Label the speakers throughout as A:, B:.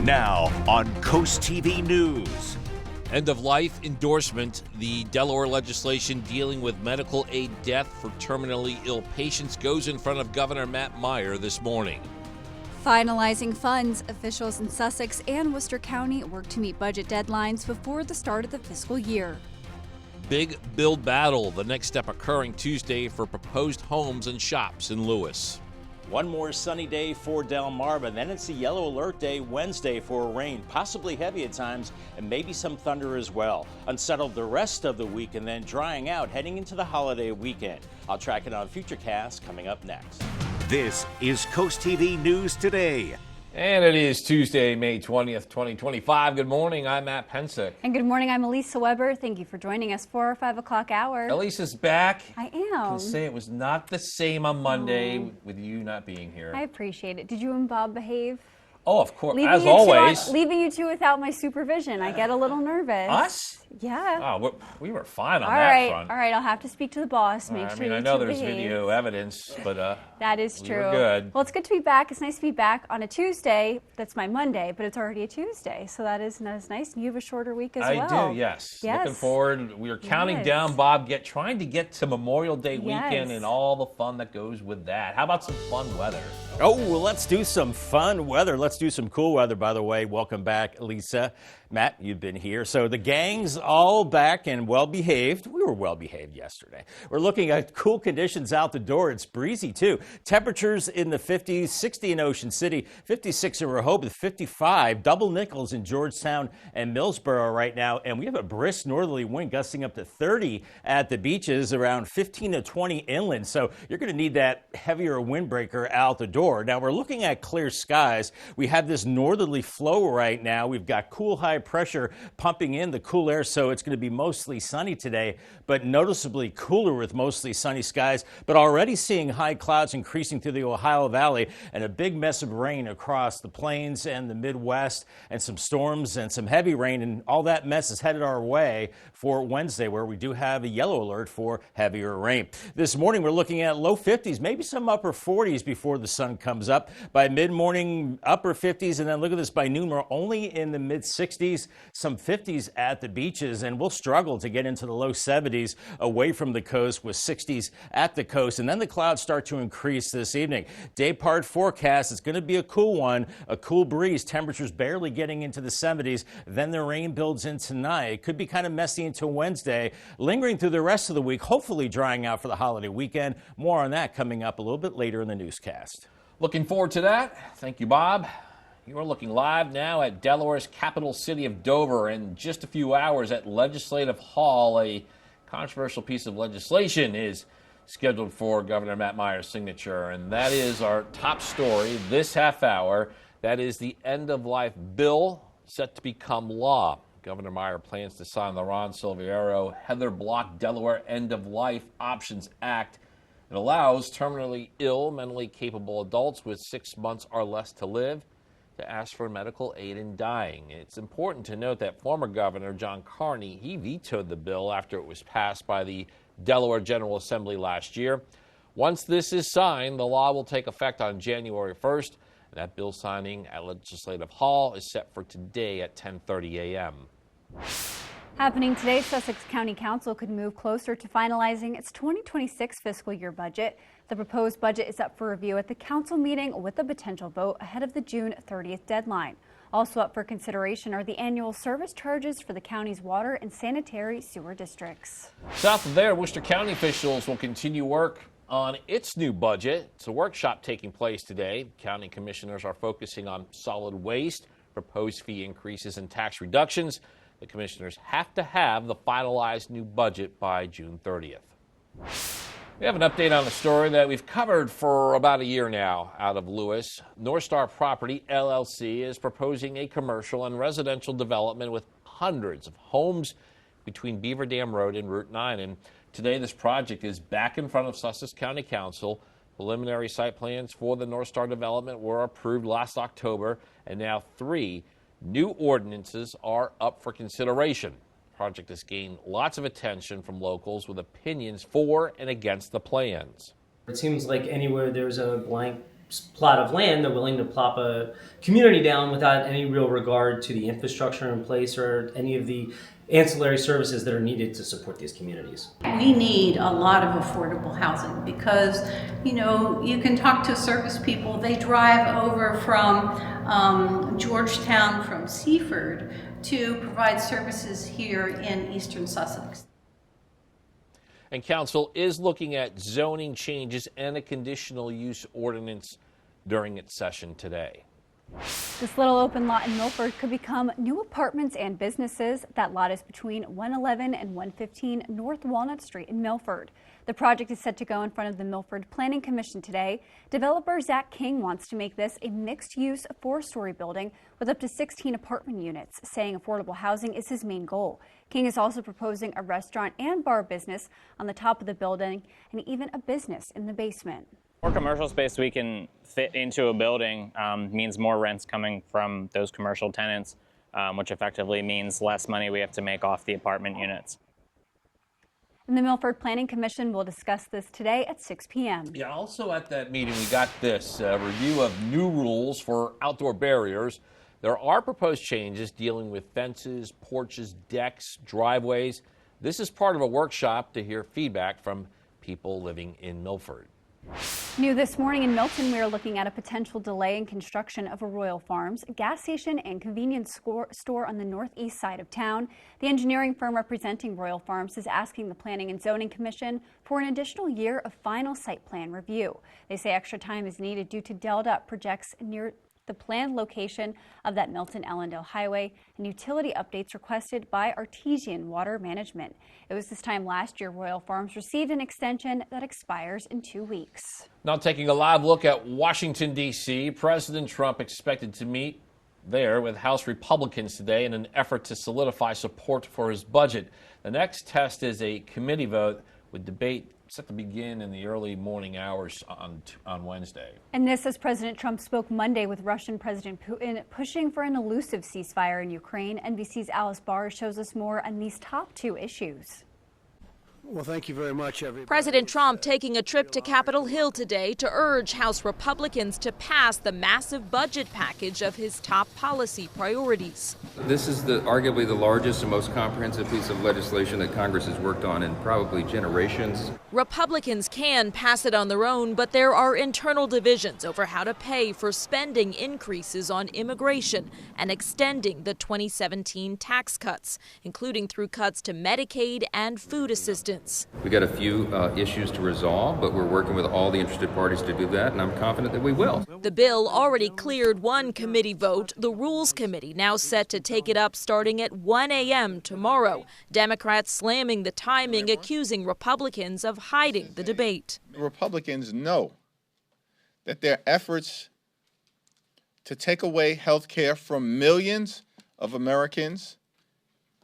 A: Now on CoastTV News.
B: End-of-life endorsement. The Delaware legislation dealing with medical aid death for terminally ill patients goes in front of Governor Matt Meyer this morning.
C: Finalizing funds, officials in Sussex and Worcester County work to meet budget deadlines before the start of the fiscal year.
B: Big build battle, the next step occurring Tuesday for proposed homes and shops in Lewis.
D: One more sunny day for Delmarva, then it's a yellow alert day Wednesday for rain, possibly heavy at times, and maybe some thunder as well. Unsettled the rest of the week and then drying out heading into the holiday weekend. I'll track it on Futurecast coming up next.
A: This is CoastTV News Today.
E: And it is Tuesday, May 20th, 2025. Good morning, I'm Matt Pensick.
C: And good morning, I'm Elisa Weber. Thank you for joining us for our 5 o'clock hour.
E: Elisa's back.
C: I
E: I
C: am.
E: can say it was not the same on Monday with you not being here.
C: I appreciate it. Did you and Bob behave?
E: Oh, of course,
C: Leaving
E: as
C: you
E: always.
C: leaving you two without my supervision. I get a little nervous.
E: Us?
C: Yeah.
E: Oh, we were fine on
C: All
E: that
C: right,
E: front.
C: all right. I'll have to speak to the boss. Make sure
E: I
C: you
E: know
C: two
E: there's
C: behave.
E: video evidence, but
C: That is
E: we
C: true.
E: were good.
C: Well, it's good to be back. It's nice to be back on a Tuesday. That's my Monday, but it's already a Tuesday, so that is nice. And you have a shorter week as well.
E: I do, yes. Looking forward. We are counting
C: Yes.
E: down, Bob, trying to get to Memorial Day weekend
C: Yes.
E: and all the fun that goes with that. How about some fun weather?
D: Oh, well, let's do some fun weather. Let's do some cool weather, by the way. Welcome back, Lisa. Matt, you've been here. So the gang's all back and well-behaved. We were well-behaved yesterday. We're looking at cool conditions out the door. It's breezy, too. Temperatures in the 50s, 60 in Ocean City, 56 in Rehoboth, 55. Double nickels in Georgetown and Millsboro right now. And we have a brisk northerly wind gusting up to 30 at the beaches, around 15 to 20 inland. So you're going to need that heavier windbreaker out the door. Now, we're looking at clear skies. We have this northerly flow right now. We've got cool high pressure pumping in the cool air, so it's going to be mostly sunny today, but noticeably cooler with mostly sunny skies, but already seeing high clouds increasing through the Ohio Valley and a big mess of rain across the plains and the Midwest, and some storms and some heavy rain, and all that mess is headed our way for Wednesday, where we do have a yellow alert for heavier rain. This morning, we're looking at low 50s, maybe some upper 40s before the sun comes up. By mid-morning, upper 50s, and then look at this, by noon, we're only in the mid-60s. Some 50s at the beaches, and we'll struggle to get into the low 70s away from the coast with 60s at the coast. And then the clouds start to increase this evening. Day part forecast, it's going to be a cool one, a cool breeze, temperatures barely getting into the 70s. Then the rain builds in tonight. It could be kind of messy until Wednesday, lingering through the rest of the week, hopefully drying out for the holiday weekend. More on that coming up a little bit later in the newscast.
E: Looking forward to that. Thank you, Bob. You are looking live now at Delaware's capital city of Dover. In just a few hours at Legislative Hall, a controversial piece of legislation is scheduled for Governor Matt Meyer's signature. And that is our top story this half hour. That is the end-of-life bill set to become law. Governor Meyer plans to sign the Ron Silviero Heather Block Delaware End-of-Life Options Act. It allows terminally ill, mentally capable adults with 6 months or less to live to ask for medical aid in dying. It's important to note that former Governor John Carney, he vetoed the bill after it was passed by the Delaware General Assembly last year. Once this is signed, the law will take effect on January 1st. And that bill signing at Legislative Hall is set for today at 10:30 a.m.
C: Happening today, Sussex County Council could move closer to finalizing its 2026 fiscal year budget. The proposed budget is up for review at the council meeting with a potential vote ahead of the June 30th deadline. Also up for consideration are the annual service charges for the county's water and sanitary sewer districts.
E: South of there, Worcester County officials will continue work on its new budget. It's a workshop taking place today. County commissioners are focusing on solid waste, proposed fee increases, and tax reductions. The commissioners have to have the finalized new budget by June 30th. We have an update on a story that we've covered for about a year now out of Lewis. North Star Property, LLC, is proposing a commercial and residential development with hundreds of homes between Beaver Dam Road and Route 9. And today this project is back in front of Sussex County Council. Preliminary site plans for the North Star development were approved last October, and now 3 new ordinances are up for consideration. The project has gained lots of attention from locals with opinions for and against the plans.
F: It seems like anywhere there's a blank plot of land, they're willing to plop a community down without any real regard to the infrastructure in place or any of the ancillary services that are needed to support these communities.
G: We need a lot of affordable housing because, you can talk to service people. They drive over from Georgetown, from Seaford, to provide services here in eastern Sussex.
B: And council is looking at zoning changes and a conditional use ordinance during its session today.
C: This little open lot in Milford could become new apartments and businesses. That lot is between 111 and 115 North Walnut Street in Milford. The project is set to go in front of the Milford Planning Commission today. Developer Zach King wants to make this a mixed-use 4-story building with up to 16 apartment units, saying affordable housing is his main goal. King is also proposing a restaurant and bar business on the top of the building and even a business in the basement.
H: More commercial space we can fit into a building means more rents coming from those commercial tenants, which effectively means less money we have to make off the apartment units.
C: And the Milford Planning Commission will discuss this today at 6 p.m.
B: Yeah, also at that meeting, we got this review of new rules for outdoor barriers. There are proposed changes dealing with fences, porches, decks, driveways. This is part of a workshop to hear feedback from people living in Milford.
C: New this morning in Milton, we are looking at a potential delay in construction of a Royal Farms gas station and convenience store on the northeast side of town. The engineering firm representing Royal Farms is asking the Planning and Zoning Commission for an additional year of final site plan review. They say extra time is needed due to Delta projects near the planned location of that Milton-Ellendale highway and utility updates requested by Artesian Water Management. It was this time last year Royal Farms received an extension that expires in 2 weeks.
B: Now taking a live look at Washington, D.C., President Trump expected to meet there with House Republicans today in an effort to solidify support for his budget. The next test is a committee vote with debate set to begin in the early morning hours on Wednesday.
C: And this as President Trump spoke Monday with Russian President Putin, pushing for an elusive ceasefire in Ukraine. NBC's Alice Barr shows us more on these top 2 issues.
I: Well, thank you very much, everybody.
J: President Trump taking a trip to Capitol Hill today to urge House Republicans to pass the massive budget package of his top policy priorities.
K: This is arguably the largest and most comprehensive piece of legislation that Congress has worked on in probably generations.
J: Republicans can pass it on their own, but there are internal divisions over how to pay for spending increases on immigration and extending the 2017 tax cuts, including through cuts to Medicaid and food assistance.
K: We got a few issues to resolve, but we're working with all the interested parties to do that, and I'm confident that we will.
J: The bill already cleared one committee vote. The Rules Committee now set to take it up starting at 1 a.m. tomorrow. Democrats slamming the timing, accusing Republicans of hiding the debate.
L: Republicans know that their efforts to take away health care from millions of Americans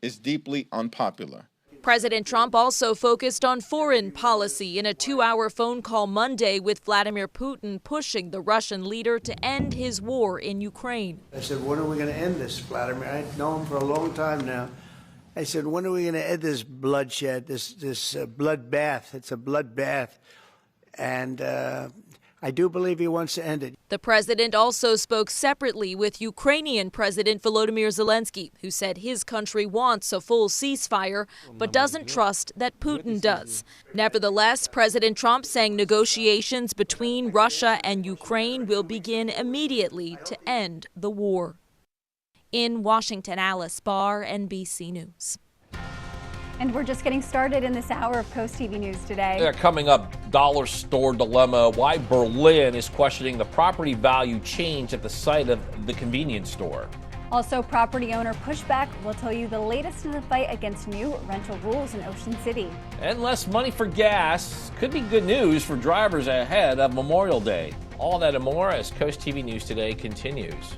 L: is deeply unpopular.
J: President Trump also focused on foreign policy in a 2-hour phone call Monday with Vladimir Putin, pushing the Russian leader to end his war in Ukraine.
I: I said, when are we going to end this, Vladimir? I've known him for a long time now. I said, when are we going to end this bloodshed, this bloodbath? It's a bloodbath. And I do believe he wants to end it.
J: The president also spoke separately with Ukrainian President Volodymyr Zelensky, who said his country wants a full ceasefire, but doesn't trust that Putin does. Nevertheless, President Trump saying negotiations between Russia and Ukraine will begin immediately to end the war. In Washington, Alice Barr, NBC News.
C: And we're just getting started in this hour of Coast TV News today.
B: Yeah, coming up, dollar store dilemma, why Berlin is questioning the property value change at the site of the convenience store.
C: Also, property owner pushback. We'll tell you the latest in the fight against new rental rules in Ocean City.
B: And less money for gas could be good news for drivers ahead of Memorial Day. All that and more as Coast TV News Today continues.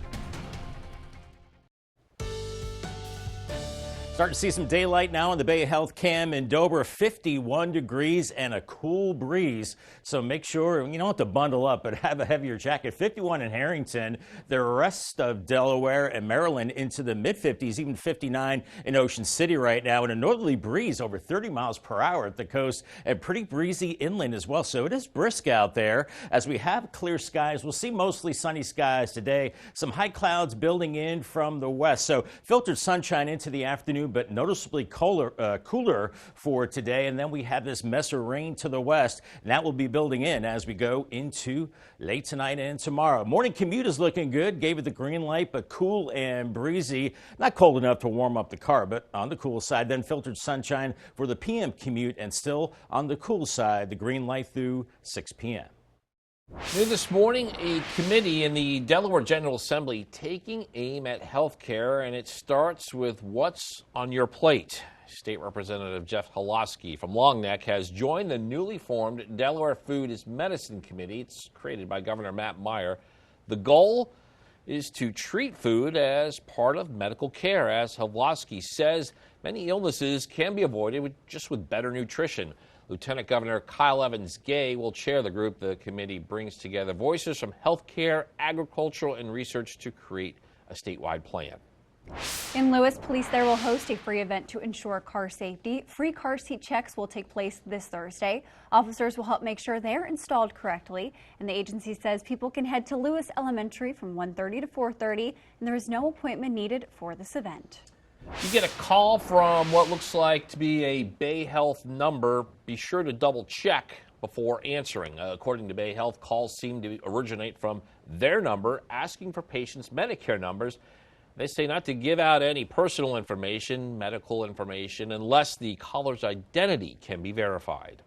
D: Starting to see some daylight now on the Bay Health Cam in Dover, 51 degrees and a cool breeze. So make sure you don't have to bundle up, but have a heavier jacket. 51 in Harrington, the rest of Delaware and Maryland into the mid-50s, even 59 in Ocean City right now, and a northerly breeze over 30 miles per hour at the coast and pretty breezy inland as well. So it is brisk out there as we have clear skies. We'll see mostly sunny skies today. Some high clouds building in from the west. So filtered sunshine into the afternoon, but noticeably cooler for today. And then we have this mess of rain to the west, and that will be building in as we go into late tonight and tomorrow. Morning commute is looking good. Gave it the green light, but cool and breezy. Not cold enough to warm up the car, but on the cool side. Then filtered sunshine for the PM commute, and still on the cool side, the green light through 6 p.m.
B: New this morning, a committee in the Delaware General Assembly taking aim at health care, and it starts with what's on your plate. State Representative Jeff Holosky from Long Neck has joined the newly formed Delaware Food is Medicine Committee. It's created by Governor Matt Meyer. The goal is to treat food as part of medical care. As Holosky says, many illnesses can be avoided with better nutrition. Lieutenant Governor Kyle Evans-Gay will chair the group. The committee brings together voices from healthcare, agricultural, and research to create a statewide plan.
C: In Lewis, police there will host a free event to ensure car safety. Free car seat checks will take place this Thursday. Officers will help make sure they're installed correctly. And the agency says people can head to Lewis Elementary from 1:30 to 4:30, and there is no appointment needed for this event.
B: You get a call from what looks like to be a Bay Health number. Be sure to double check before answering. According to Bay Health, calls seem to originate from their number asking for patients' Medicare numbers. They say not to give out any personal information, medical information, unless the caller's identity can be verified.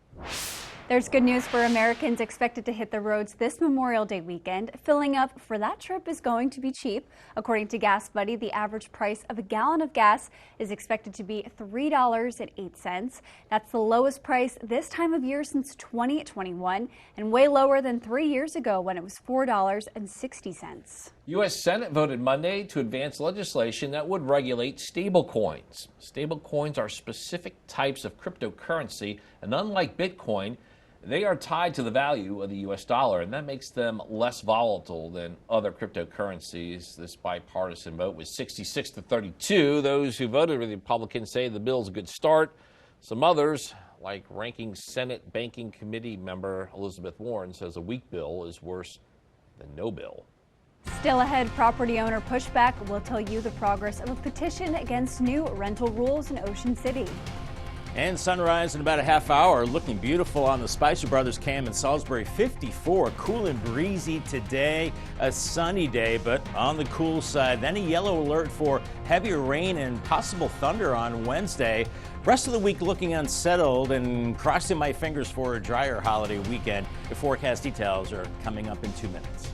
C: There's good news for Americans expected to hit the roads this Memorial Day weekend. Filling up for that trip is going to be cheap. According to Gas Buddy, the average price of a gallon of gas is expected to be $3.08. That's the lowest price this time of year since 2021 and way lower than 3 years ago when it was $4.60.
B: U.S. Senate voted Monday to advance legislation that would regulate stablecoins. Stablecoins are specific types of cryptocurrency, and unlike Bitcoin, they are tied to the value of the U.S. dollar, and that makes them less volatile than other cryptocurrencies. This bipartisan vote was 66 to 32. Those who voted with the Republicans say the bill is a good start. Some others, like ranking Senate Banking Committee member Elizabeth Warren, says a weak bill is worse than no bill.
C: Still ahead, property owner pushback will tell you the progress of a petition against new rental rules in Ocean City.
D: And sunrise in about a half hour, looking beautiful on the Spicer Brothers Cam in Salisbury. 54, cool and breezy today. A sunny day, but on the cool side. Then a yellow alert for heavier rain and possible thunder on Wednesday. Rest of the week looking unsettled, and crossing my fingers for a drier holiday weekend. The forecast details are coming up in 2 minutes.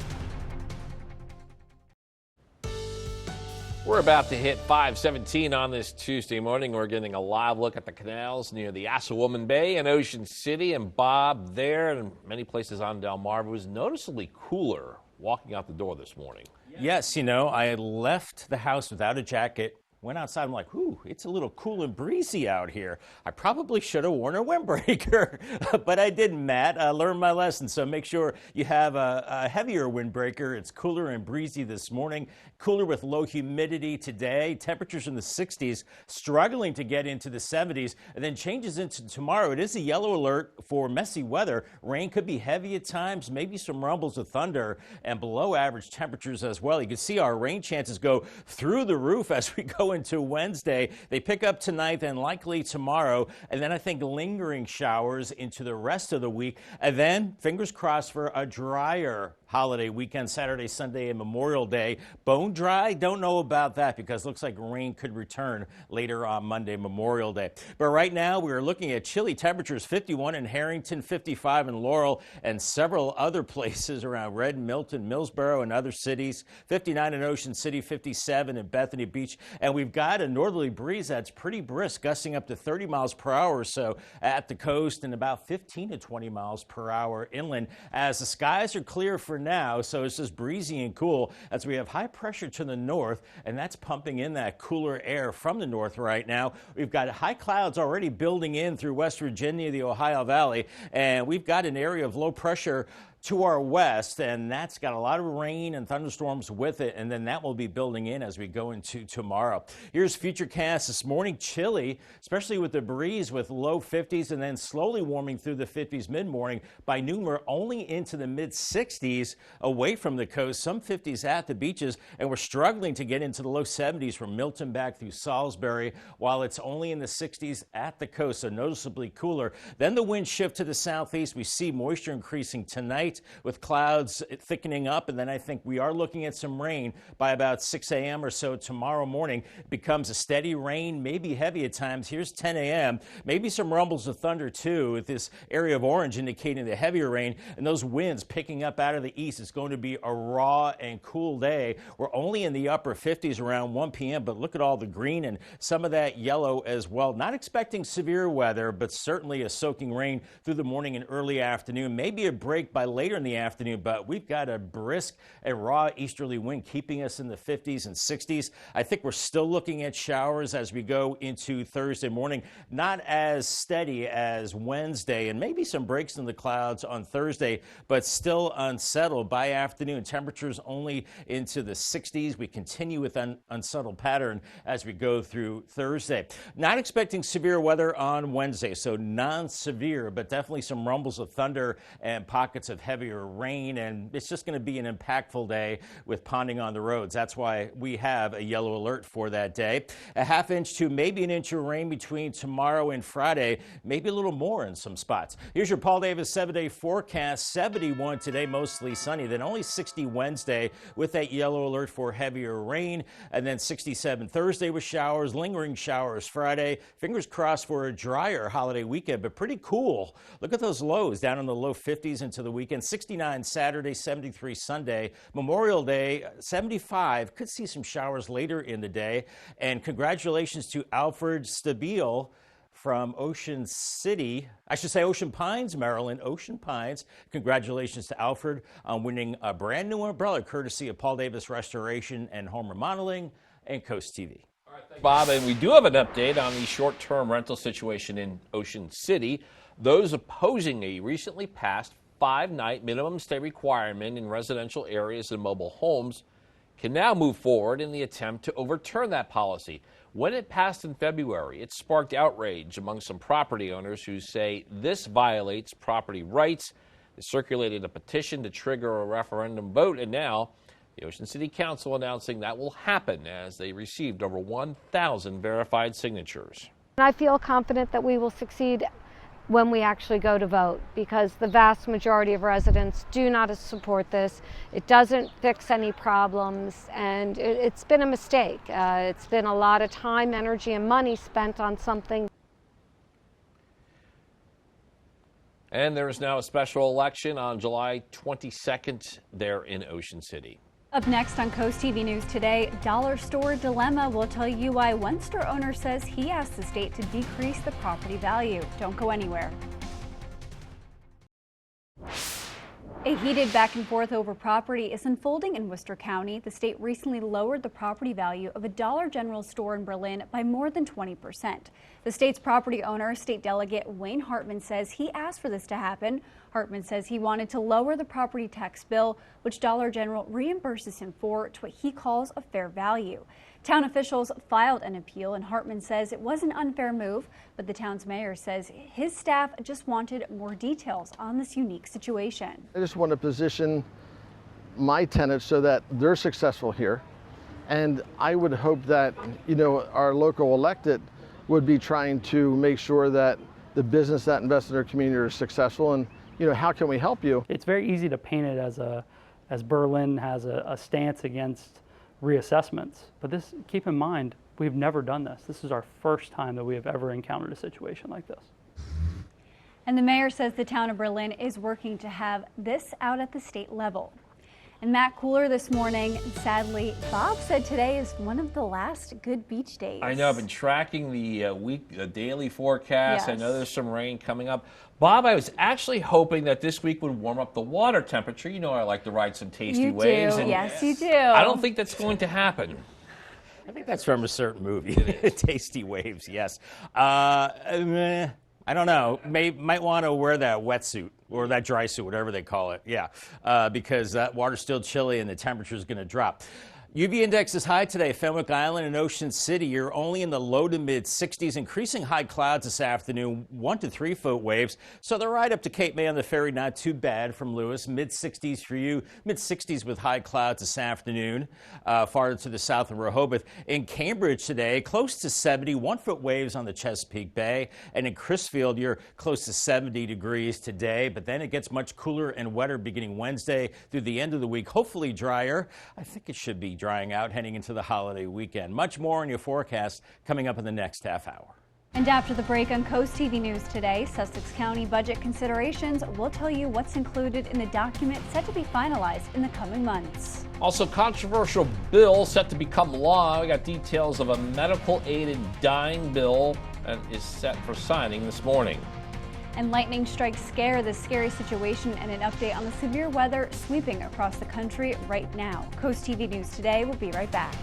B: We're about to hit 5:17 on this Tuesday morning. We're getting a live look at the canals near the Assawoman Bay and Ocean City. And Bob, there and many places on Delmarva, was noticeably cooler walking out the door this morning.
D: Yes, I had left the house without a jacket. Went outside, I'm like, ooh, it's a little cool and breezy out here. I probably should have worn a windbreaker, but I didn't, Matt. I learned my lesson, so make sure you have a heavier windbreaker. It's cooler and breezy this morning, cooler with low humidity today. Temperatures in the 60s, struggling to get into the 70s, and then changes into tomorrow. It is a yellow alert for messy weather. Rain could be heavy at times, maybe some rumbles of thunder, and below average temperatures as well. You can see our rain chances go through the roof as we go into Wednesday. They pick up tonight and likely tomorrow, and then I think lingering showers into the rest of the week, and then fingers crossed for a drier holiday weekend, Saturday, Sunday, and Memorial Day. Bone dry? Don't know about that because it looks like rain could return later on Monday, Memorial Day. But right now, we are looking at chilly temperatures, 51 in Harrington, 55 in Laurel, and several other places around Red, Milton, Millsboro, and other cities. 59 in Ocean City, 57 in Bethany Beach. And we we've got a northerly breeze that's pretty brisk, gusting up to 30 miles per hour or so at the coast and about 15 to 20 miles per hour inland as the skies are clear for now. So it's just breezy and cool as we have high pressure to the north, and that's pumping in that cooler air from the north right now. We've got high clouds already building in through West Virginia, the Ohio Valley, and we've got an area of low pressure to our west, and that's got a lot of rain and thunderstorms with it, and then that will be building in as we go into tomorrow. Here's Futurecast this morning. Chilly, especially with the breeze, with low 50s and then slowly warming through the 50s mid-morning. By noon, we're only into the mid-60s away from the coast, some 50s at the beaches, and we're struggling to get into the low 70s from Milton back through Salisbury, while it's only in the 60s at the coast, so noticeably cooler. Then the winds shift to the southeast. We see moisture increasing tonight with clouds thickening up, and then I think we are looking at some rain by about 6 a.m. or so tomorrow morning. It becomes a steady rain, maybe heavy at times. Here's 10 a.m. Maybe some rumbles of thunder too, with this area of orange indicating the heavier rain and those winds picking up out of the east. It's going to be a raw and cool day. We're only in the upper 50s around 1 p.m., but look at all the green and some of that yellow as well. Not expecting severe weather, but certainly a soaking rain through the morning and early afternoon. Maybe a break by later in the afternoon, but we've got a brisk and raw easterly wind keeping us in the 50s and 60s. I think we're still looking at showers as we go into Thursday morning. Not as steady as Wednesday, and maybe some breaks in the clouds on Thursday, but still unsettled by afternoon. Temperatures only into the 60s. We continue with an unsettled pattern as we go through Thursday. Not expecting severe weather on Wednesday, so non-severe, but definitely some rumbles of thunder and pockets of heavier rain, and it's just going to be an impactful day with ponding on the roads. That's why we have a yellow alert for that day. A half inch to maybe an inch of rain between tomorrow and Friday, maybe a little more in some spots. Here's your Paul Davis 7-day forecast. 71 today, mostly sunny, then only 60 Wednesday with that yellow alert for heavier rain, and then 67 Thursday with showers, lingering showers Friday. Fingers crossed for a drier holiday weekend, but pretty cool. Look at those lows down in the low 50s into the weekend. 69 Saturday, 73 Sunday. Memorial Day, 75. Could see some showers later in the day. And congratulations to Alfred Stabile from Ocean Pines, Maryland. Ocean Pines. Congratulations to Alfred on winning a brand new umbrella courtesy of Paul Davis Restoration and Home Remodeling and CoastTV.
B: All right, thanks, Bob, and we do have an update on the short-term rental situation in Ocean City. Those opposing a recently passed 5-night minimum stay requirement in residential areas and mobile homes can now move forward in the attempt to overturn that policy. When it passed in February, it sparked outrage among some property owners who say this violates property rights. They circulated a petition to trigger a referendum vote, and now the Ocean City Council announcing that will happen as they received over 1,000 verified signatures.
M: I feel confident that we will succeed when we actually go to vote, because the vast majority of residents do not support this. It doesn't fix any problems, and it's been a mistake. It's been a lot of time, energy, and money spent on something.
B: And there is now a special election on July 22nd there in Ocean City.
C: Up next on CoastTV News Today, dollar store dilemma. We'll tell you why one store owner says he asked the state to decrease the property value. Don't go anywhere. A heated back and forth over property is unfolding in Worcester County. The state recently lowered the property value of a Dollar General store in Berlin by more than 20%. The state's property owner, State Delegate Wayne Hartman, says he asked for this to happen. Hartman says he wanted to lower the property tax bill, which Dollar General reimburses him for, to what he calls a fair value. Town officials filed an appeal, and Hartman says it was an unfair move, but the town's mayor says his staff just wanted more details on this unique situation.
N: I just want to position my tenants so that they're successful here, and I would hope that, our local elected would be trying to make sure that the business that invests in their community are successful, and how can we help you?
O: It's very easy to paint it as Berlin has a stance against reassessments, but keep in mind, we've never done this. This is our first time that we have ever encountered a situation like this.
C: And the mayor says the town of Berlin is working to have this out at the state level. And Matt, cooler this morning. Sadly, Bob said today is one of the last good beach days.
B: I know. I've been tracking the daily forecast.
C: Yes.
B: I know there's some rain coming up. Bob, I was actually hoping that this week would warm up the water temperature. You know I like to ride some tasty waves.
C: You do. Yes, you do.
B: I don't think that's going to happen.
D: I think that's from a certain movie. Tasty waves, yes. I don't know. Might want to wear that wetsuit or that dry suit, whatever they call it. Yeah, because that water's still chilly and the temperature is going to drop. UV index is high today. Fenwick Island and Ocean City, you're only in the low to mid 60s. Increasing high clouds this afternoon, 1 to 3 foot waves. So the ride up to Cape May on the ferry, not too bad from Lewis. Mid 60s for you, mid 60s with high clouds this afternoon. Farther to the south of Rehoboth. In Cambridge today, close to 70, 1 foot waves on the Chesapeake Bay. And in Crisfield, you're close to 70 degrees today. But then it gets much cooler and wetter beginning Wednesday through the end of the week. Hopefully drier. I think it should be drying out heading into the holiday weekend. Much more in your forecast coming up in the next half hour.
C: And after the break on CoastTV News today, Sussex County budget considerations. We'll tell you what's included in the document set to be finalized in the coming months.
B: Also, controversial bill set to become law. We got details of a medical aided dying bill and is set for signing this morning.
C: And lightning strikes scare, the scary situation, and an update on the severe weather sweeping across the country right now. CoastTV News Today will be right back.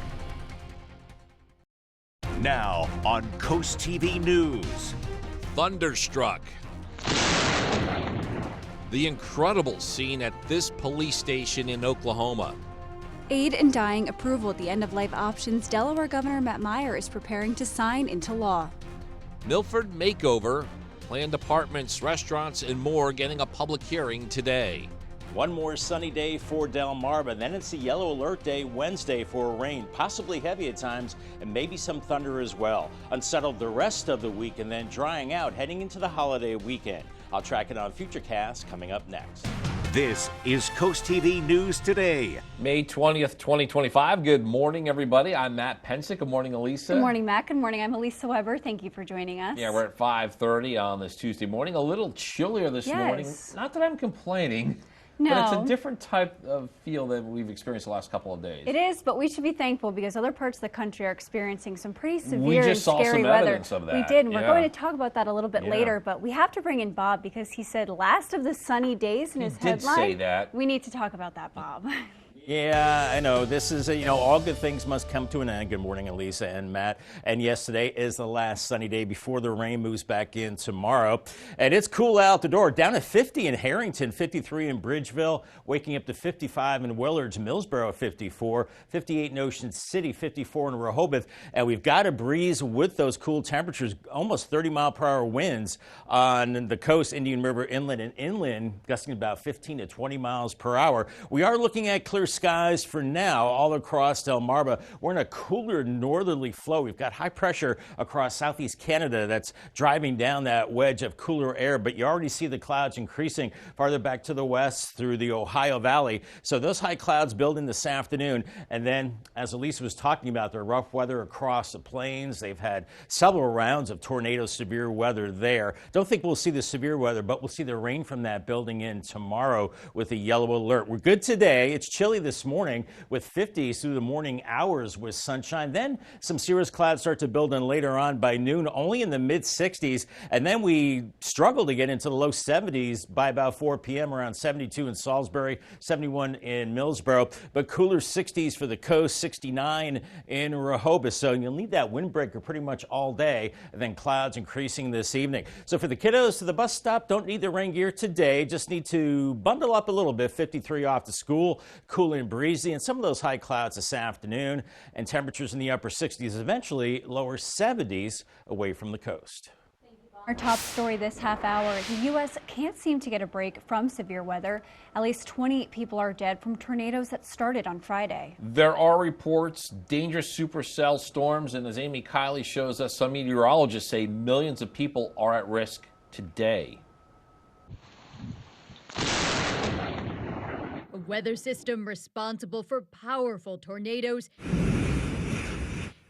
A: Now on CoastTV News.
E: Thunderstruck. The incredible scene at this police station in Oklahoma.
C: Aid in dying approval at the end-of-life options Delaware Governor Matt Meyer is preparing to sign into law.
E: Milford makeover. Planned apartments, restaurants, and more getting a public hearing today.
D: One more sunny day for Delmarva. Then it's a yellow alert day Wednesday for rain, possibly heavy at times, and maybe some thunder as well. Unsettled the rest of the week and then drying out heading into the holiday weekend. I'll track it on Futurecast coming up next.
A: This is CoastTV News Today.
B: May 20th, 2025. Good morning, everybody. I'm Matt Pensick. Good morning, Elisa.
C: Good morning, Matt. Good morning. I'm Elisa Weber. Thank you for joining us.
B: Yeah, we're at 5:30 on this Tuesday morning. A little chillier this morning. Not that I'm complaining.
C: No.
B: But it's a different type of feel than we've experienced the last couple of days.
C: It is, but we should be thankful because other parts of the country are experiencing some pretty severe
B: we just
C: and scary
B: saw some
C: weather.
B: Evidence of that.
C: We did, and we're going to talk about that a little bit
B: Yeah.
C: later, but we have to bring in Bob because he said last of the sunny days in his headline.
B: He did say that.
C: We need to talk about that, Bob.
D: Yeah, I know. This is, all good things must come to an end. Good morning, Elisa and Matt. And yes, today is the last sunny day before the rain moves back in tomorrow. And it's cool out the door. Down to 50 in Harrington, 53 in Bridgeville, waking up to 55 in Willards, Millsboro 54, 58 in Ocean City, 54 in Rehoboth. And we've got a breeze with those cool temperatures, almost 30-mile-per-hour winds on the coast, Indian River inland and inland, gusting about 15 to 20 miles per hour. We are looking at clear skies for now all across Delmarva. We're in a cooler northerly flow. We've got high pressure across southeast Canada that's driving down that wedge of cooler air, but you already see the clouds increasing farther back to the west through the Ohio Valley. So those high clouds building this afternoon. And then, as Elisa was talking about, the rough weather across the plains. They've had several rounds of tornado severe weather there. Don't think we'll see the severe weather, but we'll see the rain from that building in tomorrow with a yellow alert. We're good today. It's chilly this morning with 50s through the morning hours with sunshine. Then some cirrus clouds start to build in later on by noon, only in the mid 60s. And then we struggle to get into the low 70s by about 4 p.m. around 72 in Salisbury, 71 in Millsboro, but cooler 60s for the coast, 69 in Rehoboth. So you'll need that windbreaker pretty much all day, and then clouds increasing this evening. So for the kiddos to the bus stop, don't need the rain gear today. Just need to bundle up a little bit. 53 off to school, cool and breezy, and some of those high clouds this afternoon, and temperatures in the upper 60s, eventually lower 70s away from the coast.
C: Our top story this half hour, the U.S. can't seem to get a break from severe weather. At least 28 people are dead from tornadoes that started on Friday.
B: There are reports, dangerous supercell storms, and as Amy Kiley shows us, some meteorologists say millions of people are at risk today.
P: A weather system responsible for powerful tornadoes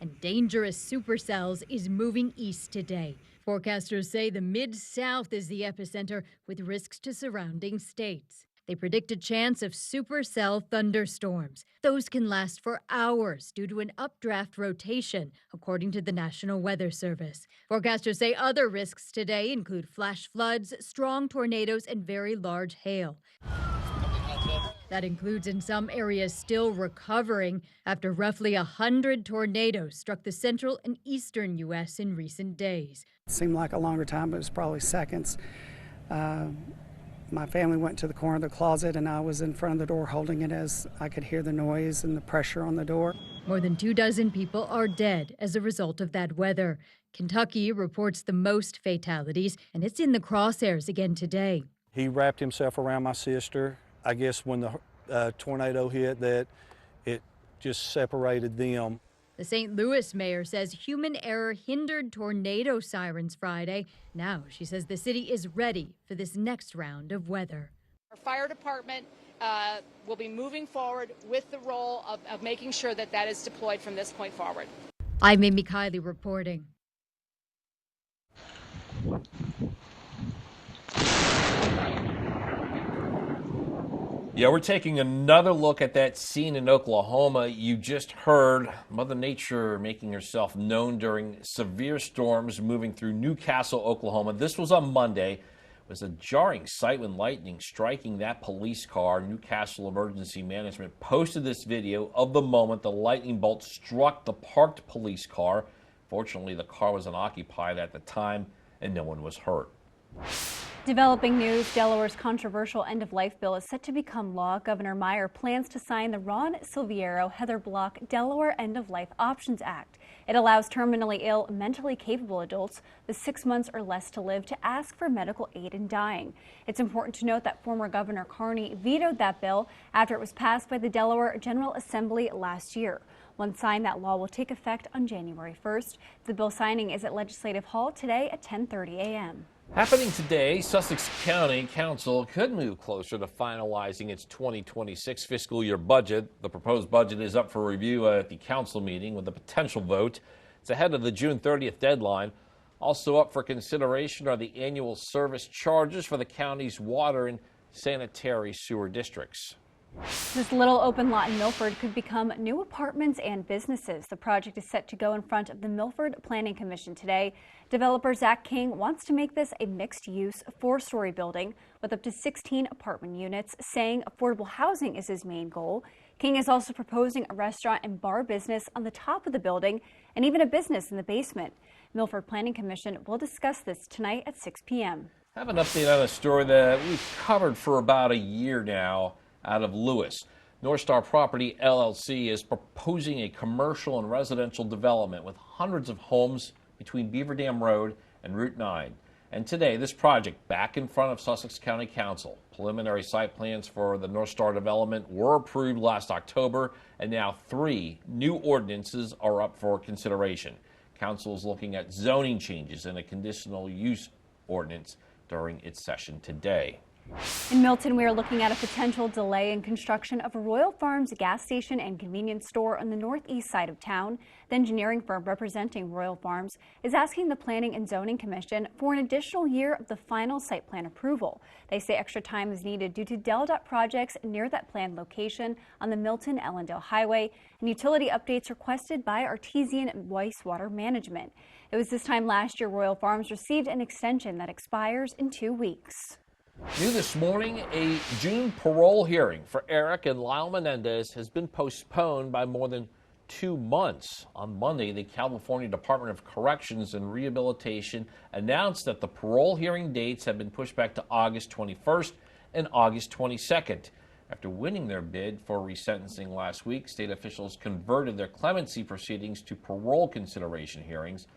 P: and dangerous supercells is moving east today. Forecasters say the Mid-South is the epicenter with risks to surrounding states. They predict a chance of supercell thunderstorms. Those can last for hours due to an updraft rotation, according to the National Weather Service. Forecasters say other risks today include flash floods, strong tornadoes, and very large hail. That includes in some areas still recovering after roughly 100 tornadoes struck the central and eastern U.S. in recent days.
Q: It seemed like a longer time, but it was probably seconds. My family went to the corner of the closet, and I was in front of the door holding it as I could hear the noise and the pressure on the door.
P: More than 24 people are dead as a result of that weather. Kentucky reports the most fatalities, and it's in the crosshairs again today.
R: He wrapped himself around my sister. I guess when the tornado hit, that it just separated them.
P: The St. Louis mayor says human error hindered tornado sirens Friday. Now she says the city is ready for this next round of weather.
S: Our fire department will be moving forward with the role of making sure that that is deployed from this point forward.
P: I'm Amy Kiley reporting.
B: Yeah, we're taking another look at that scene in Oklahoma. You just heard Mother Nature making herself known during severe storms moving through Newcastle, Oklahoma. This was on Monday. It was a jarring sight when lightning striking that police car. Newcastle Emergency Management posted this video of the moment the lightning bolt struck the parked police car. Fortunately, the car was unoccupied at the time and no one was hurt.
C: Developing news, Delaware's controversial end-of-life bill is set to become law. Governor Meyer plans to sign the Ron Silviero, Heather Block Delaware End-of-Life Options Act. It allows terminally ill, mentally capable adults with 6 months or less to live to ask for medical aid in dying. It's important to note that former Governor Carney vetoed that bill after it was passed by the Delaware General Assembly last year. Once signed, that law will take effect on January 1st. The bill signing is at Legislative Hall today at 10:30 a.m.
B: Happening today, Sussex County Council could move closer to finalizing its 2026 fiscal year budget. The proposed budget is up for review at the council meeting with a potential vote. It's ahead of the June 30th deadline. Also up for consideration are the annual service charges for the county's water and sanitary sewer districts.
C: This little open lot in Milford could become new apartments and businesses. The project is set to go in front of the Milford Planning Commission today. Developer Zach King wants to make this a mixed-use 4-story building with up to 16 apartment units, saying affordable housing is his main goal. King is also proposing a restaurant and bar business on the top of the building and even a business in the basement. Milford Planning Commission will discuss this tonight at 6 p.m.
B: I have an update on a story that we've covered for about a year now. Out of Lewis, North Star Property LLC is proposing a commercial and residential development with hundreds of homes between Beaver Dam Road and Route 9. And today, this project back in front of Sussex County Council. Preliminary site plans for the North Star development were approved last October, and now 3 new ordinances are up for consideration. Council is looking at zoning changes and a conditional use ordinance during its session today.
C: In Milton, we are looking at a potential delay in construction of a Royal Farms gas station and convenience store on the northeast side of town. The engineering firm representing Royal Farms is asking the Planning and Zoning Commission for an additional year of the final site plan approval. They say extra time is needed due to DelDOT projects near that planned location on the Milton-Ellendale Highway and utility updates requested by Artesian Wastewater Management. It was this time last year Royal Farms received an extension that expires in 2 weeks.
B: New this morning, a June parole hearing for Eric and Lyle Menendez has been postponed by more than 2 months. On Monday, the California Department of Corrections and Rehabilitation announced that the parole hearing dates have been pushed back to August 21st and August 22nd. After winning their bid for resentencing last week, state officials converted their clemency proceedings to parole consideration hearings.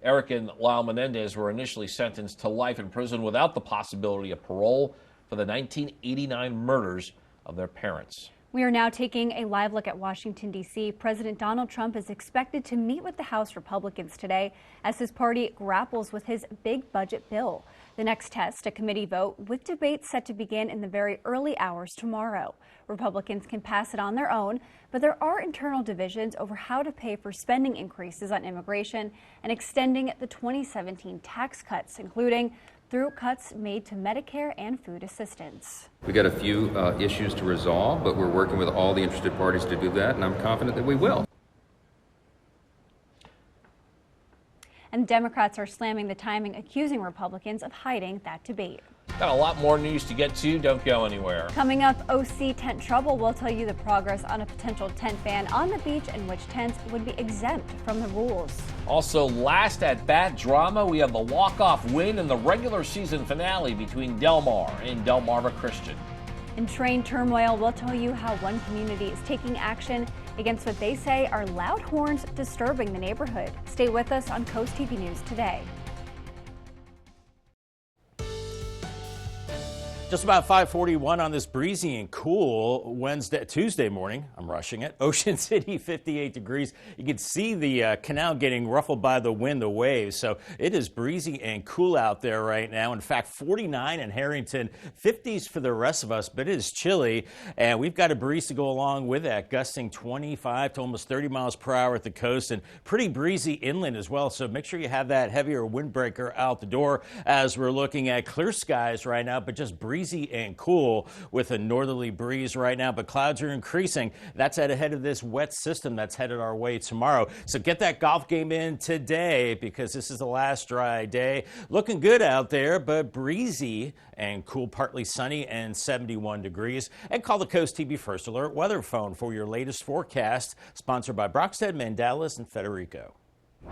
B: Eric and Lyle Menendez were initially sentenced to life in prison without the possibility of parole for the 1989 murders of their parents.
C: We are now taking a live look at Washington, D.C. President Donald Trump is expected to meet with the House Republicans today as his party grapples with his big budget bill. The next test, a committee vote with debates set to begin in the very early hours tomorrow. Republicans can pass it on their own, but there are internal divisions over how to pay for spending increases on immigration and extending the 2017 tax cuts, including through cuts made to Medicare and food assistance.
K: We got a few issues to resolve, but we're working with all the interested parties to do that, and I'm confident that we will.
C: And Democrats are slamming the timing, accusing Republicans of hiding that debate.
B: Got a lot more news to get to. Don't go anywhere.
C: Coming up, OC tent trouble. We'll tell you the progress on a potential tent ban on the beach and which tents would be exempt from the rules.
B: Also, last at bat drama, we have the walk-off win in the regular season finale between Del Mar and Delmarva Christian.
C: In train turmoil, we'll tell you how one community is taking action against what they say are loud horns disturbing the neighborhood. Stay with us on Coast TV News today.
D: Just about 5:41 on this breezy and cool Tuesday morning. I'm rushing it. Ocean City, 58 degrees. You can see the canal getting ruffled by the wind, the waves. So it is breezy and cool out there right now. In fact, 49 in Harrington, 50s for the rest of us, but it is chilly. And we've got a breeze to go along with that, gusting 25 to almost 30 miles per hour at the coast and pretty breezy inland as well. So make sure you have that heavier windbreaker out the door as we're looking at clear skies right now, but just breezy and cool with a northerly breeze right now, but clouds are increasing. That's ahead of this wet system that's headed our way tomorrow. So get that golf game in today because this is the last dry day. Looking good out there, but breezy and cool, partly sunny and 71 degrees. And call the Coast TV First Alert weather phone for your latest forecast, sponsored by Brockstead, Mandalis, and Federico.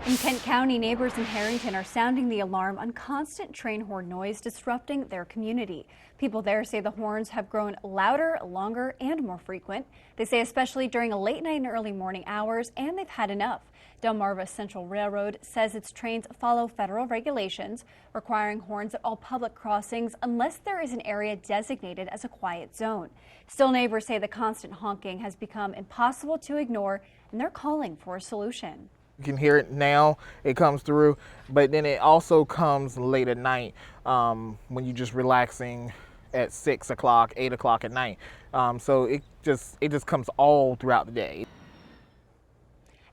C: In Kent County, neighbors in Harrington are sounding the alarm on constant train horn noise disrupting their community. People there say the horns have grown louder, longer, and more frequent. They say especially during late night and early morning hours, and they've had enough. Delmarva Central Railroad says its trains follow federal regulations requiring horns at all public crossings unless there is an area designated as a quiet zone. Still, neighbors say the constant honking has become impossible to ignore, and they're calling for a solution.
T: You can hear it now, it comes through, but then it also comes late at night when you're just relaxing at 6 o'clock, 8 o'clock at night. So it just comes all throughout the day.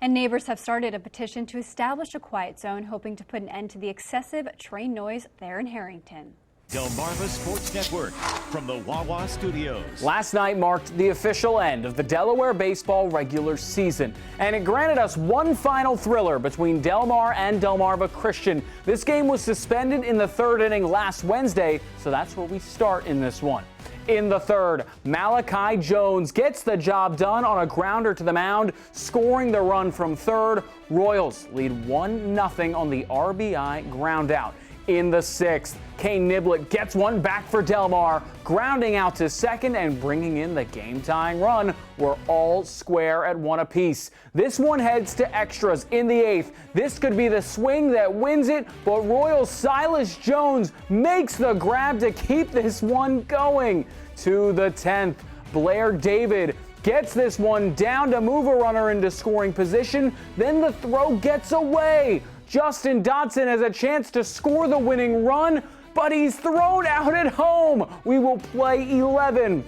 C: And neighbors have started a petition to establish a quiet zone, hoping to put an end to the excessive train noise there in Harrington.
A: Delmarva Sports Network from the Wawa Studios.
U: Last night marked the official end of the Delaware baseball regular season, and it granted us one final thriller between Del Mar and Delmarva Christian. This game was suspended in the third inning last Wednesday, so that's where we start in this one. In the third, Malachi Jones gets the job done on a grounder to the mound, scoring the run from third. Royals lead 1-0 on the RBI groundout. In the sixth, Kane Niblett gets one back for Del Mar, grounding out to second and bringing in the game-tying run. We're all square at one apiece. This one heads to extras in the eighth. This could be the swing that wins it, but Royals Silas Jones makes the grab to keep this one going. To the 10th, Blair David gets this one down to move a runner into scoring position. Then the throw gets away. Justin Dotson has a chance to score the winning run, but he's thrown out at home. We will play 11.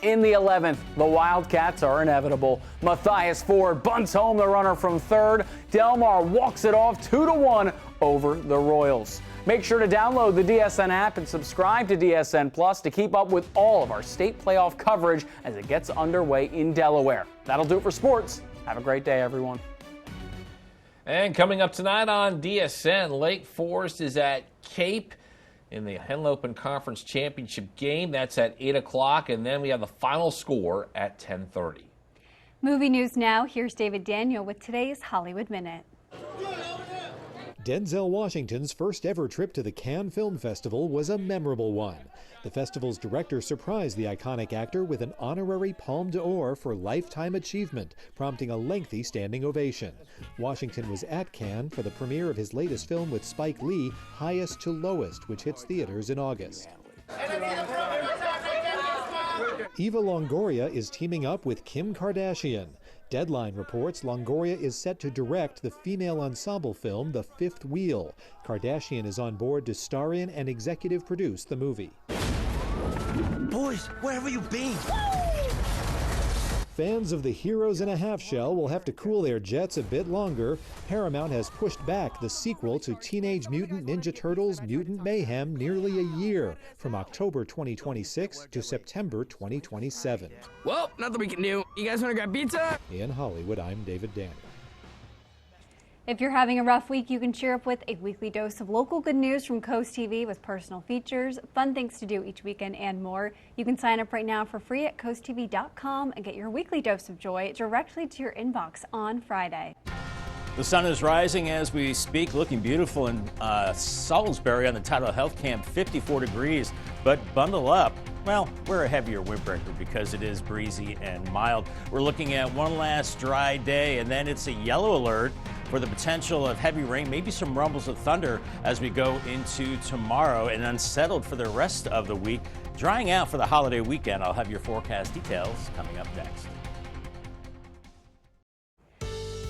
U: In the 11th, the Wildcats are inevitable. Matthias Ford bunts home the runner from third. Del Mar walks it off 2-1 over the Royals. Make sure to download the DSN app and subscribe to DSN Plus to keep up with all of our state playoff coverage as it gets underway in Delaware. That'll do it for sports. Have a great day, everyone.
B: And coming up tonight on DSN, Lake Forest is at Cape in the Henlopen Conference Championship game. That's at 8 o'clock, and then we have the final score at 10:30.
C: Movie news now. Here's David Daniel with today's Hollywood Minute.
V: Denzel Washington's first ever trip to the Cannes Film Festival was a memorable one. The festival's director surprised the iconic actor with an honorary Palme d'Or for lifetime achievement, prompting a lengthy standing ovation. Washington was at Cannes for the premiere of his latest film with Spike Lee, Highest to Lowest, which hits theaters in August. Eva Longoria is teaming up with Kim Kardashian. Deadline reports Longoria is set to direct the female ensemble film The Fifth Wheel. Kardashian is on board to star in and executive produce the movie.
A: Boys, where have you been?
V: Fans of the Heroes in a Half Shell will have to cool their jets a bit longer. Paramount has pushed back the sequel to Teenage Mutant Ninja Turtles Mutant Mayhem nearly a year, from October 2026 to September 2027.
F: Well, nothing we can do. You guys want to grab pizza?
V: In Hollywood, I'm David Danny.
C: If you're having a rough week, you can cheer up with a weekly dose of local good news from Coast TV with personal features, fun things to do each weekend, and more. You can sign up right now for free at coasttv.com and get your weekly dose of joy directly to your inbox on Friday.
D: The sun is rising as we speak, looking beautiful in Salisbury on the Tidal Health Camp, 54 degrees, but bundle up. Well, wear a heavier windbreaker because it is breezy and mild. We're looking at one last dry day, and then it's a yellow alert for the potential of heavy rain, maybe some rumbles of thunder as we go into tomorrow, and unsettled for the rest of the week. Drying out for the holiday weekend. I'll have your forecast details coming up next.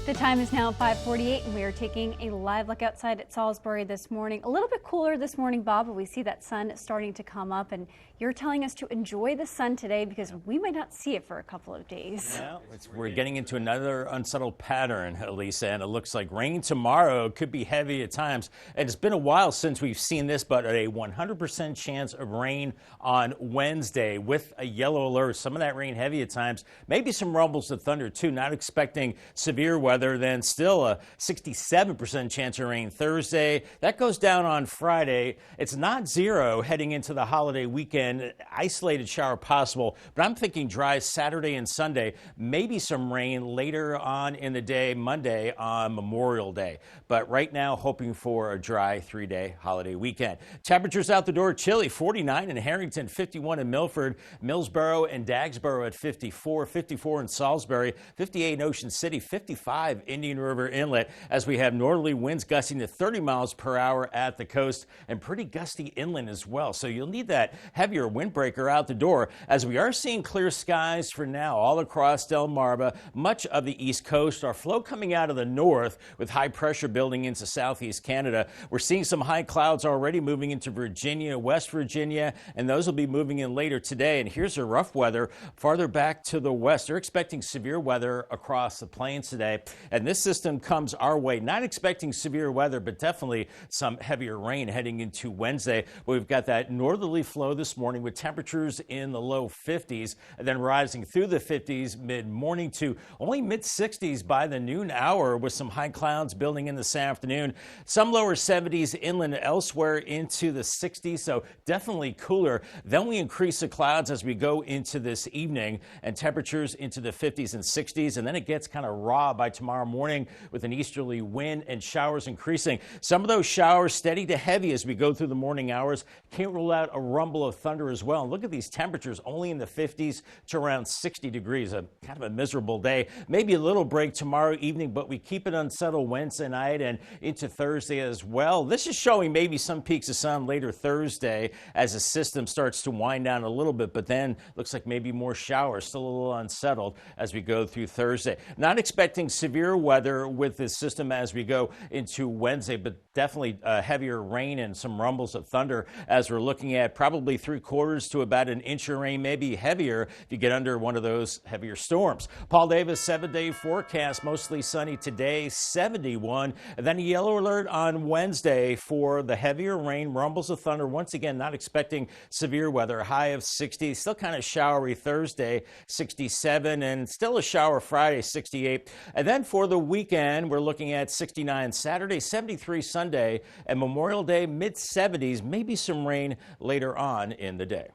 C: The time is now 5:48, and we are taking a live look outside at Salisbury this morning. A little bit cooler this morning, Bob, but we see that sun starting to come up, and you're telling us to enjoy the sun today because we might not see it for a couple of days.
D: Yeah, we're getting into another unsettled pattern, Elisa, and it looks like rain tomorrow could be heavy at times. And it's been a while since we've seen this, but a 100% chance of rain on Wednesday with a yellow alert. Some of that rain heavy at times, maybe some rumbles of thunder too. Not expecting severe weather, then still a 67% chance of rain Thursday. That goes down on Friday. It's not zero heading into the holiday weekend. Isolated shower possible, but I'm thinking dry Saturday and Sunday, maybe some rain later on in the day, Monday on Memorial Day. But right now, hoping for a dry 3-day holiday weekend. Temperatures out the door, chilly, 49 in Harrington, 51 in Milford, Millsboro and Dagsboro at 54, 54 in Salisbury, 58 in Ocean City, 55 Indian River Inlet, as we have northerly winds gusting to 30 miles per hour at the coast and pretty gusty inland as well. So you'll need that heavier windbreaker out the door, as we are seeing clear skies for now all across Delmarva, much of the east coast. Our flow coming out of the north with high pressure building into southeast Canada. We're seeing some high clouds already moving into Virginia, West Virginia, and those will be moving in later today. And here's the rough weather farther back to the west. They're expecting severe weather across the plains today, and this system comes our way. Not expecting severe weather, but definitely some heavier rain heading into Wednesday. We've got that northerly flow this morning with temperatures in the low 50s, and then rising through the 50s mid-morning to only mid-60s by the noon hour, with some high clouds building in this afternoon. Some lower 70s inland elsewhere into the 60s, so definitely cooler. Then we increase the clouds as we go into this evening, and temperatures into the 50s and 60s, and then it gets kind of raw by tomorrow morning with an easterly wind and showers increasing. Some of those showers steady to heavy as we go through the morning hours. Can't rule out a rumble of thunder as well. And look at these temperatures, only in the 50s to around 60 degrees. A kind of a miserable day. Maybe a little break tomorrow evening, but we keep it unsettled Wednesday night and into Thursday as well. This is showing maybe some peaks of sun later Thursday as the system starts to wind down a little bit, but then looks like maybe more showers, still a little unsettled as we go through Thursday. Not expecting severe weather with this system as we go into Wednesday, but definitely heavier rain and some rumbles of thunder as we're looking at probably 3/4 to about an inch of rain, maybe heavier if you get under one of those heavier storms. Paul Davis 7-day forecast, mostly sunny today, 71, and then a yellow alert on Wednesday for the heavier rain, rumbles of thunder. Once again, not expecting severe weather, high of 60, still kind of showery Thursday, 67, and still a shower Friday, 68. And then for the weekend, we're looking at 69 Saturday, 73 Sunday, and Memorial Day, mid-70s, maybe some rain later on in the day.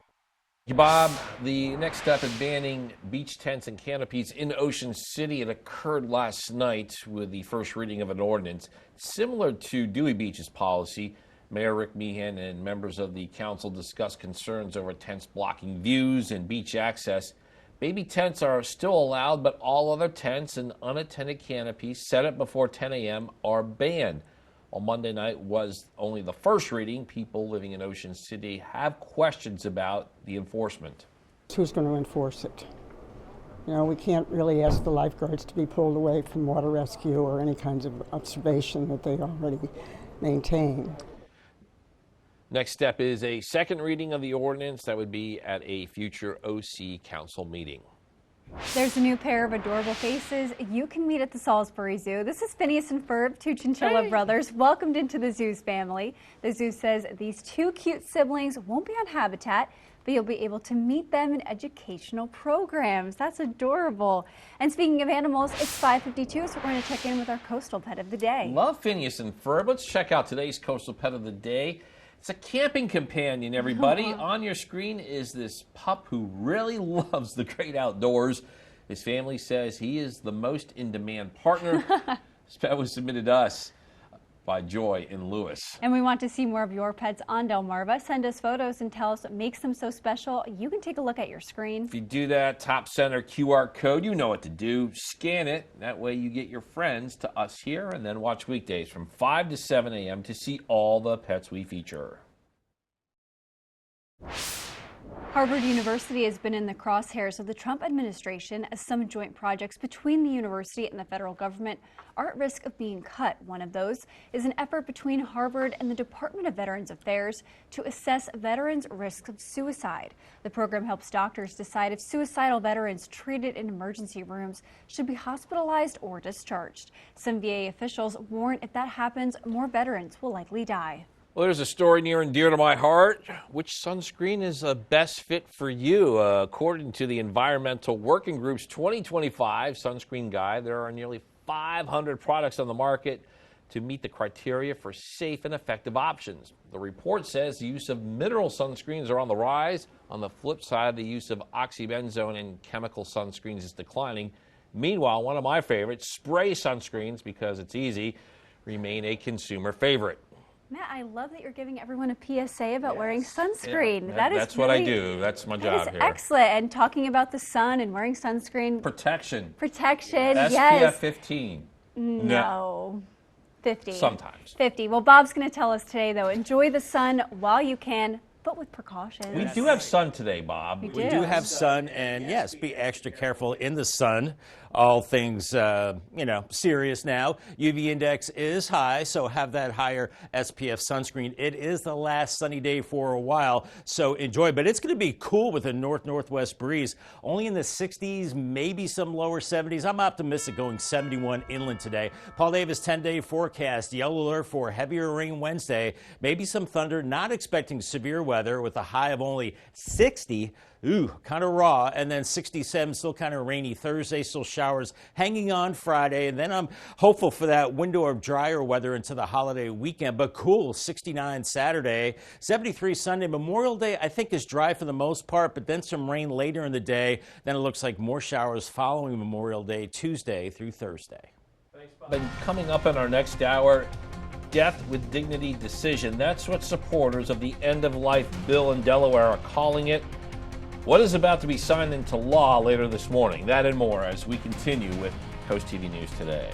B: Bob, the next step in banning beach tents and canopies in Ocean City, it occurred last night with the first reading of an ordinance. Similar to Dewey Beach's policy, Mayor Rick Meehan and members of the council discussed concerns over tents blocking views and beach access. Baby tents are still allowed, but all other tents and unattended canopies set up before 10 a.m. are banned. Well, Monday night was only the first reading. People living in Ocean City have questions about the enforcement.
G: Who's going to enforce it? You know, we can't really ask the lifeguards to be pulled away from water rescue or any kinds of observation that they already maintain.
B: Next step is a second reading of the ordinance that would be at a future OC council meeting.
C: There's a new pair of adorable faces you can meet at the Salisbury Zoo. This is Phineas and Ferb, two chinchilla brothers, welcomed into the zoo's family. The zoo says these two cute siblings won't be on habitat, but you'll be able to meet them in educational programs. That's adorable. And speaking of animals, it's 5:52, so we're going to check in with our coastal pet of the day.
B: Love Phineas and Ferb. Let's check out today's coastal pet of the day. It's a camping companion, everybody. On your screen is this pup who really loves the great outdoors. His family says he is the most in-demand partner. This pet was submitted to us by Joy in Lewis.
C: And we want to see more of your pets on Delmarva. Send us photos and tell us what makes them so special. You can take a look at your screen.
B: If you do that, top center QR code, you know what to do. Scan it. That way you get your friends to us here, and then watch weekdays from 5 to 7 a.m. to see all the pets we feature.
C: Harvard University has been in the crosshairs of the Trump administration as some joint projects between the university and the federal government are at risk of being cut. One of those is an effort between Harvard and the Department of Veterans Affairs to assess veterans' risks of suicide. The program helps doctors decide if suicidal veterans treated in emergency rooms should be hospitalized or discharged. Some VA officials warn if that happens, more veterans will likely die.
B: Well, there's a story near and dear to my heart. Which sunscreen is a best fit for you? According to the Environmental Working Group's 2025 sunscreen guide, there are nearly 500 products on the market to meet the criteria for safe and effective options. The report says the use of mineral sunscreens are on the rise. On the flip side, the use of oxybenzone and chemical sunscreens is declining. Meanwhile, one of my favorites, spray sunscreens, because it's easy, remain a consumer favorite.
C: Matt, I love that you're giving everyone a PSA about wearing sunscreen.
B: Yeah, that's what I do. That's my job here.
C: Excellent. And talking about the sun and wearing sunscreen.
B: Protection.
C: Protection,
B: SPF
C: yes.
B: 15.
C: No. 50.
B: Sometimes.
C: 50. Well, Bob's going to tell us today, though, enjoy the sun while you can, but with precautions.
B: We do have sun today, Bob.
C: We
D: do have sun, and yes, be extra careful in the sun. All things, serious now. UV index is high, so have that higher SPF sunscreen. It is the last sunny day for a while, so enjoy. But it's going to be cool with a north-northwest breeze. Only in the 60s, maybe some lower 70s. I'm optimistic going 71 inland today. Paul Davis 10-day forecast. Yellow alert for heavier rain Wednesday. Maybe some thunder. Not expecting severe weather with a high of only 60. Ooh, kind of raw, and then 67, still kind of rainy Thursday, still showers hanging on Friday, and then I'm hopeful for that window of drier weather into the holiday weekend, but cool, 69 Saturday, 73 Sunday. Memorial Day, I think, is dry for the most part, but then some rain later in the day. Then it looks like more showers following Memorial Day, Tuesday through Thursday.
B: Thanks, Bob. And coming up in our next hour, death with dignity decision. That's what supporters of the end-of-life bill in Delaware are calling it. What is about to be signed into law later this morning? That and more as we continue with Coast TV News Today.